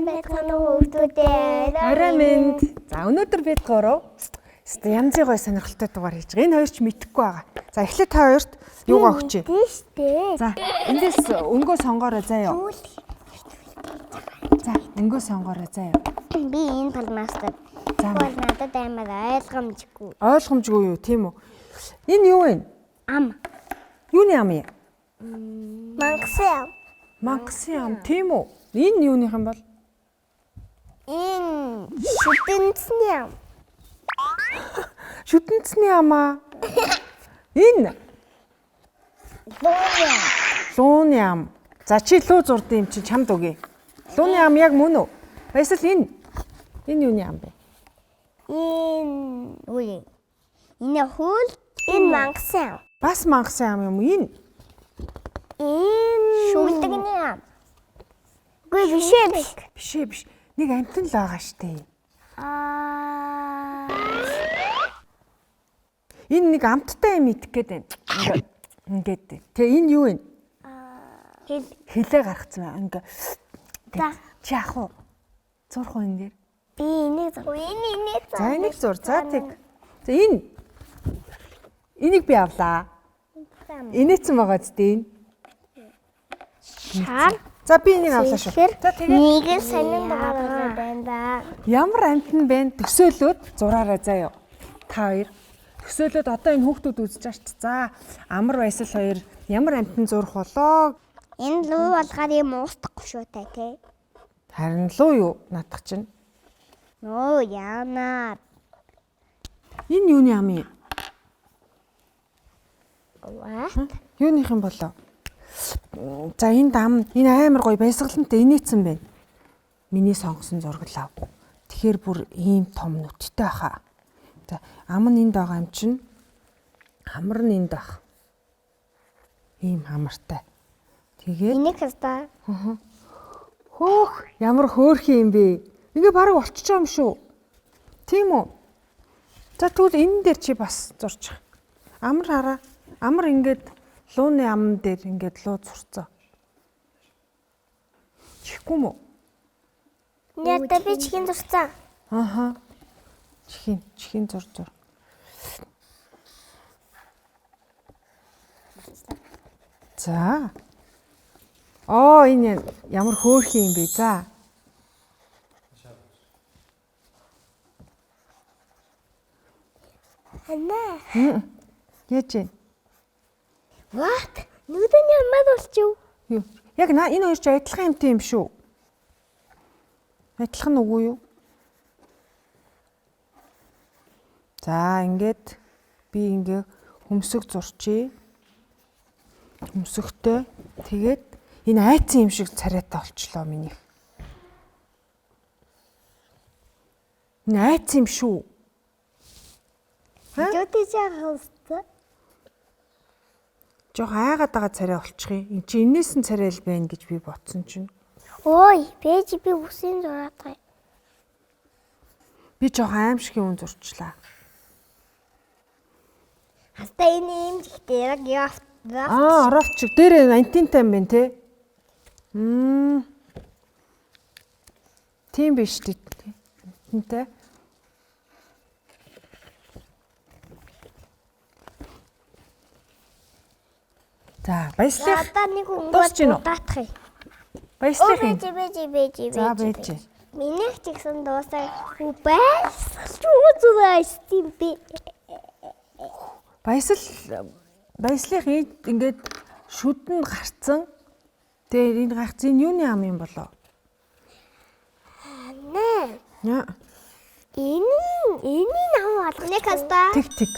сайн байцгаана уу хүүхдүүдээ. Орой минь. За өнөөдөр бид гурав янзын гой сонирхолтой дугаар хийж байгаа. Энэ хоёр ч мэдэхгүй байгаа. За эхлээд та хоёрт юугаа өгч. Тийш дээ. За эндээс өнгөө сонгоорой заяа. За өнгөө сонгоорой заяа. Би энэ талмаастаа. Бол надад амар ойлгомжгүй. Ойлгомжгүй юу, тийм үү? Энэ юу вэ? Ам. Юуны ам юм? Мангасан. Мангасан ам, тийм үү? Энэ юуных юм бол? Энэ шүтэнцний ам. Шүтэнцний ам аа. Энэ лууны ам. За чи луу зурд юм чи чамд өгье. Лууны ам яг мөн үү? Эсвэл энэ юуны ам бэ? Энэ хөл, энэ мангасан ам. Бас мангасан ам юм уу? Энэ шүлдэгний ам. Үгүй биш. Нэг амтан л байгаа штэ. Энэ нэг амттай юм идэх гээд байна. Ингээд. Тэгээ энэ юу вэ? Хилээ гаргацсан байна. Ингээ. Чи ах уу? Зурх уу энэ дээр? Би энийг зур. За энийг зур. За тэг. За энийг би авлаа. Инээсэн байгаа зү дээ энэ. Шар. За би энийг авлаа шүү. За тэгээ. Нэг сонин байгаа байна да. Ямар амтан бэ? Төсөөлөөд зураарай заяа. Та хоёр. Төсөөлөөд одоо энэ хүүхдүүд үзэж байгаа ч. За амар баясал хоёр ямар амтан зурх болоо? Энэ луу болгоод юм уустахгүй шүү та тий. Харин луу юу надах чинь? Нөө яанаа. Энэ юуны ам юм? What? Юуных юм болоо? За энэ ам энэ амар гоё баясгалантай инээсэн байна. Миний сонгосон зурглаа. Тэгэхээр бүр ийм том нүдтэй хаа. За ам нь энд байгаа юм чинь хамар нь энд байх. Ийм хамартай. Тэгээд Энийг хэвээр. Хөөх ямар хөөрхөн юм бэ? Ингээ бараг олчиж байгаа юм шүү. Тийм үү? За тэгвэл энэ дээр чи бас зурчих. Амар хараа. Амар ингээд лууны ам дээр ингээд луу зурцсан. Чихгүй мө? Нята би чихэн зурцсан. Ааха. Чихэн зур. За. Энэ ямар хөөрхөн юм бэ? За. Анаа. Яаж вэ? What? Нүдэний амад болчихв. Юу? Яг энэ хоёр ч адилхан юмтай юм шүү. Адилхан үгүй юу? За, ингээд би ингээ хөмсөг зурчээ. Хөмсөгтэй. Тэгээд энэ айцсан юм шиг царайтай болчлоо минийх. Энэ айцсан юм шүү. Жодий жахалтай. Жох айгаад байгаа царай болчих юм. Энд чи энээс нь царай л байна гэж би бодсон чинь. Ой, бэж би үсийн зураад гай. Би жох аимшигын үн зурчлаа. Хаста энэ юм жигтэй яг Оровчиг дээр антинтай юм байна те. Тийм биш тий. Антинтай. За, баяслах. Одоо нэг өнгөөр даатах юм. Баяслах юм. Бэж. За, байж. Минийх ч гэсэн дуусаа байсалч үзүүлээ тийм би. Баяслах ингээд шүдэнд гарцсан. Тэгээ энэ гайхцын юуны ам юм болоо? Нэ. Яа. Энэ нам болгоны хаста. Тэг.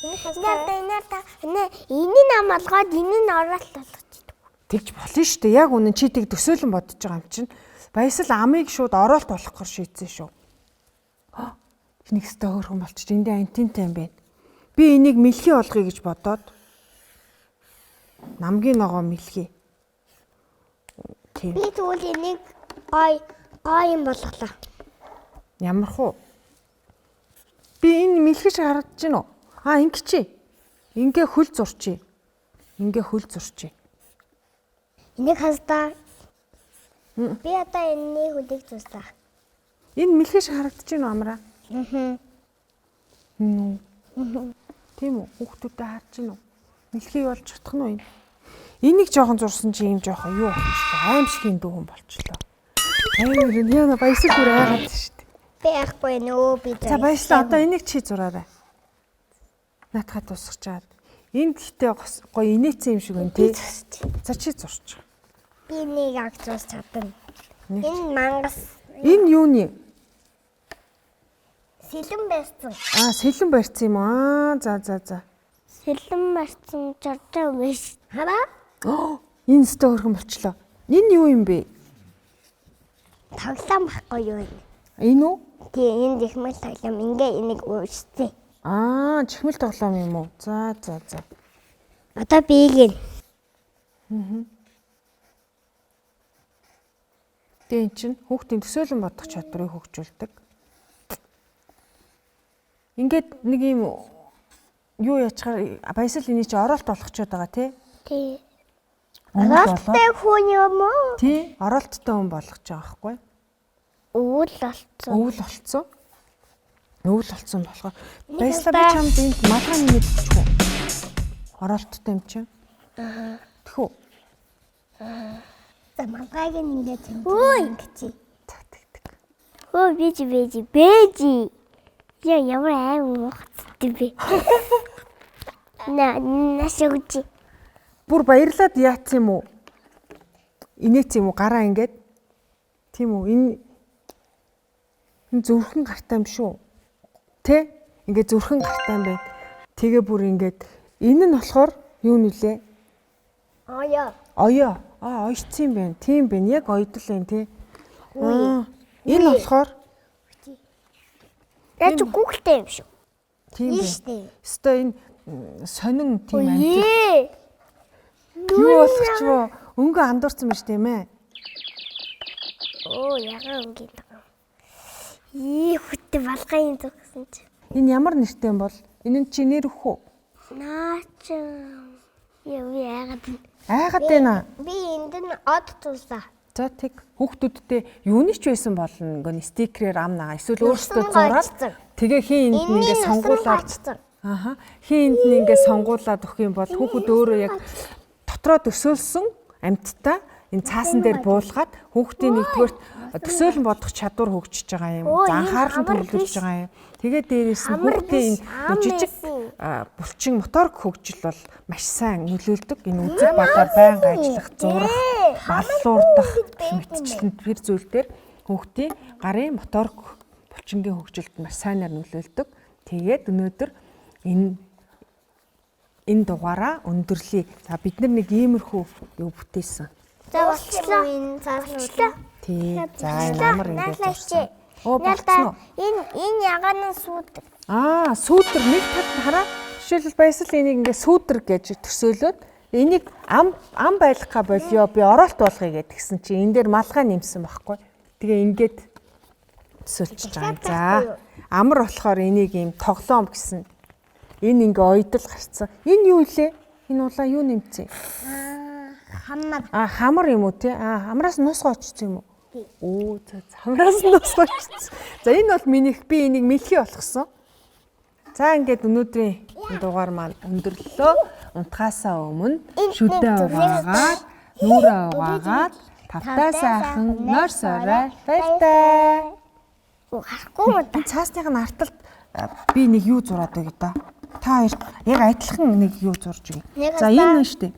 Энэ нам болгоод энэ нь оролт болгочихдог. Тэгж болно шүү дээ. Яг үнэн чи тэг төсөөлөн бодож байгаа юм чинь. Баясал амыг шууд оролт болгохоор шийдсэн шүү. Нэг өстө хөөрхөн болчих. Эндээ антинтай юм байна. Би энийг мэлхий болгоё гэж бодоод намгийн ногоо мэлхий. Би тэгвэл энийг гой юм болголоо. Ямар хуу? Би энэ мэлхий шиг харагдаж байна уу? Ингэ чи. Ингээ хөл зурчий. Энийг хаста. Би одоо энэний хүлийг зүслээ. Энэ мэлхий шиг харагдаж байна уу амраа? Тийм үү? Хүүхдүүдэд харж байна уу? Мэлхий болж чадах нь уу энэ? Энийг жоохон зурсан чи юм жоохон юу болчихлоо. Аим шигийн дүүгэн болчихлоо. Аим яна баясаг бүр айгаад шүү дээ. Би яахгүй нөө би. За баярлалаа. Одоо энийг чи зураарай. Наатахад тусгаж чаад. Энд гэхдээ гоё инээцэн юм шиг байна тий. За чи зурч. Би нэг яг зурч чадна. Энэ мангас. Энэ юуны? Сэлэн барьсан. Сэлэн барьсан юм аа. За. Сэлэн барьсан жортой биш. Хараа? Энэ сте хөрхөн болчлоо. Энэ юу юм бэ? Тоглоом байхгүй юу энэ? Энэ үү? Тий, энэ дэхмэл тоглоом. Ингээ энийг ууштай. Чихмэл тоглоом юм уу? За. Одоо биег. Тэн чин хүүхдийн төсөөлөн бодох чадварыг хөгжүүлдэг. Ингээд нэг юм юу ячаар баясал эний чи оролт болгочод байгаа тий? Тий. Оролттой хүн юм уу? Тий, оролттой хүн болгож байгаа байхгүй? Өвөл болцсон. Өвөл болцсон болохоор баясал би чамд энд малгай нэмээд өгчих үү? Оролттой юм чинь. Тэхүү. За малгайг ингээд ингэж. Хөө бэж. Я ямар аим ухцтай би. Нашигч. Бүр баярлаад яатсан юм уу? Инээц юм уу? Гараа ингээд. Тийм үү? Энэ зүрхэн гартаа юм шүү. Тэ? Ингээд зүрхэн гартаа юм байна. Тэгээ бүр ингээд энэ нь болохоор юу нэлээ? Оёо. Ойцсон юм байна. Тийм байна. Яг ойдол байна тий. Энэ болохоор яаж гүгтэй юм шүү. Тийм байна. Өстой энэ сонин тийм амт. Юу болох ч вэ? Өнгө андуурсан байна шүү дээ мэ. Ягаан өнгө юм. Хүтэ балгын зүгсэн чи. Энэ ямар нэртэй юм бол? Энэ нь чи нэр өгөх үү? Наач. Яа яагаад. Айгаад байна. Би энд нь од тулсаа. За тэг хүүхдүүдтэй юуны ч байсан болно. Ингээд стикерээр ам наа. Эсвэл өөрсдөө зураад тэгээ хин энд нь ингээд сонгуулаад. Хин энд нь ингээд сонгуулаад өгөх юм бол хүүхэд өөрөө яг дотроо төсөөлсөн амьтдаа энэ цаасан дээр буулгаад хүүхдийн нэгдүгээр төсөөлөн бодох чадвар хөгжиж байгаа юм. Анхаарал нь төвлөрж байгаа юм. Тэгээд дээрээс нь хүүхдийн энэ жижиг булчин моторик хөгжил бол маш сайн нөлөөлдөг. Энэ үзэг бодоор байнга ажиллах, зурах, баллуурдах мэтчлэн тэр зүйл дээр хүүхдийн гарын моторик булчингийн хөгжилд маш сайнаар нөлөөлдөг. Тэгээд өнөөдөр энэ дугаараа өндөрлөе. За бид нар нэг иймэрхүү юу бүтээсэн. За болчлоо. Энэ цаашлаа. Тий. За энэ амар ингэж зурсан. Болцсон. Энэ ягаан нь сүүдэр. Сүүдэр нэг тал хараа. Жишээлбэл баясал энийг ингээ сүүдэр гэж төсөөлөөд энийг ам байлгахаа болио би оролт болгоё гэдгсэн чи энэ дээр малгай нэмсэн байхгүй. Тэгээ ингээд төсөөлчихж байгаа. За амар болохоор энийг ийм тоглоом гэсэн. Энэ ингээ ойдол гарцсан. Энэ юу илээ? Энэ улаа юу нэмцээ? Хамар. Хамар юм уу те? Хамраас нус гоочсон юм уу? За хамраас нус гоочсон. За энэ бол би энийг мэлхий болгосон. За ингээд өнөөдрийн дугаар маань өндөрлөө. Унтахаасаа өмнө шүдээ угаагаад, нүрээ угаагаад, тавтай сайхан нойр сорой баяртай. Харахгүй муу та. Цаасных нь арталт би нэг юу зураад байг да. Та хоёр яг адилхан нэг юу зурж өгье. За энэ нь шүү дээ.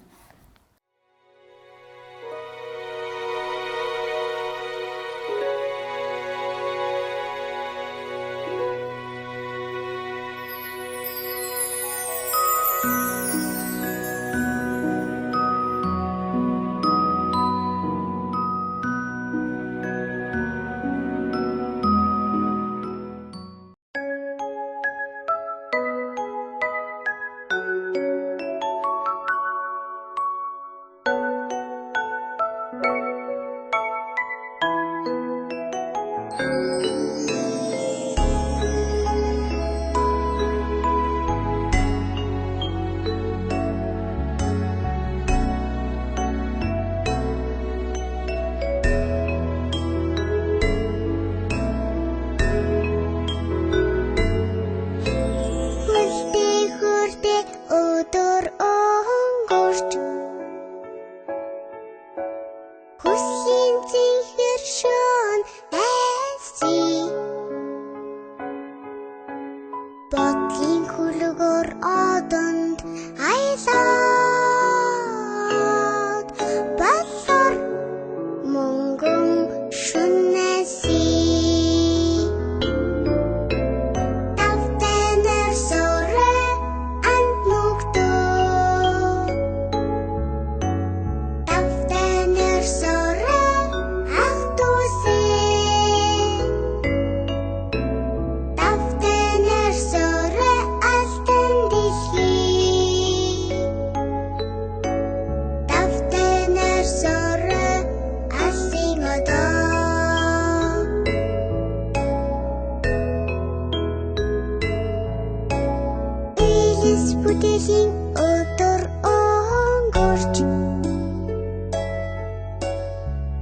бүтэлийн өдөр өнгөрч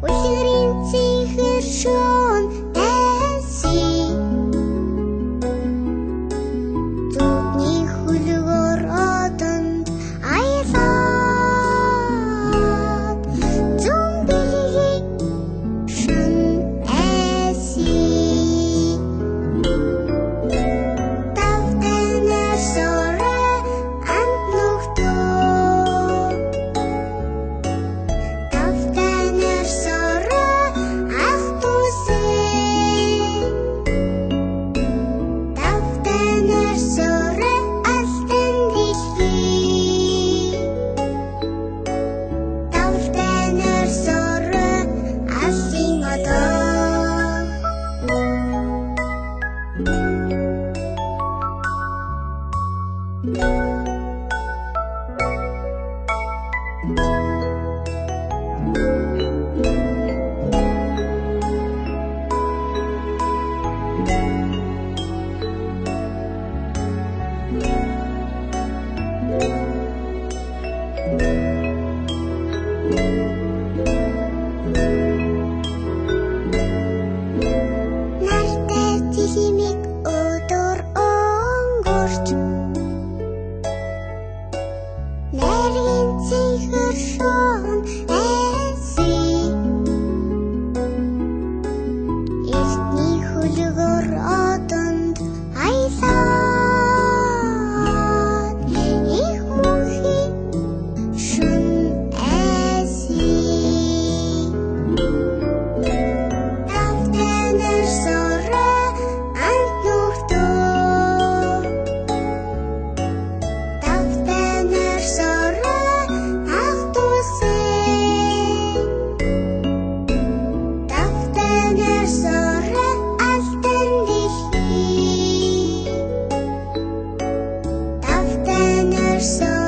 үлгэрийн цэхэр шуун байсан зүгний хөлгөр одонд аялаад зомбигийн шин эсий тавтанаар сороо амтлогтоо тавтанаар сороо ах тусээ тавтанаар сороо алтан дэлхий тавтанаар сороо алсын одоо нартай тихимиг өдөр өнгөрч нарийн цэхэр шуун эсий эртний хөлгөр одонд аялаад их мөнхийн шин эсий тавтанаар сороо амтлогтоо тавтанаар сороо ах тусээ тавтанаар сороо алтан дэлхий тавтанаар сороо